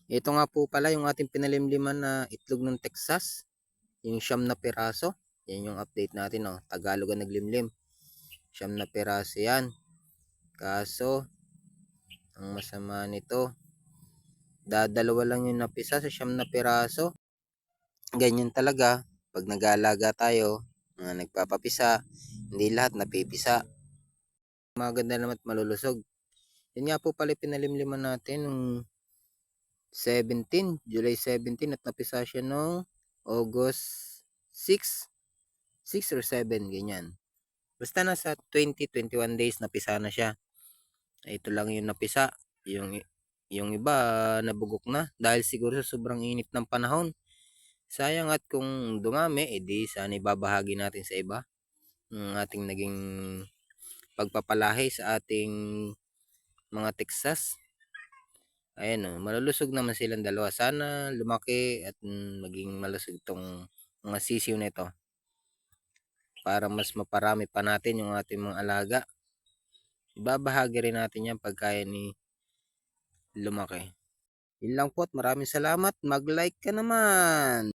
Ito nga po pala yung ating pinalimliman na itlog ng Texas. Yung siyam na piraso. Yan yung update natin. Oh. Tagalog ang naglimlim. Siyam na piraso yan. Kaso, ang masama nito, dadalawa lang yung napisa sa siyam na piraso. Ganyan talaga. Pag nag-aalaga tayo, nagpapapisa, hindi lahat napipisa. Maganda naman at malulusog. Yan nga po pala pinalimliman natin nung 17, July 17 at napisa siya noong August 6, 6 or 7, ganyan. Basta nasa 20-21 days napisa na siya. Ito lang yung napisa. Yung iba nabugok na dahil siguro sa sobrang init ng panahon. Sayang at kung dumami, edi sana ibabahagi natin sa iba. Ang ating naging pagpapalahi sa ating mga Texas. Ayan o, malulusog naman silang dalawa. Sana lumaki at maging malusog itong mga sisiw na ito. Para mas maparami pa natin yung ating mga alaga. Ibabahagi rin natin yan pag kaya ni lumaki. Yun lang po at maraming salamat. Mag-like ka naman.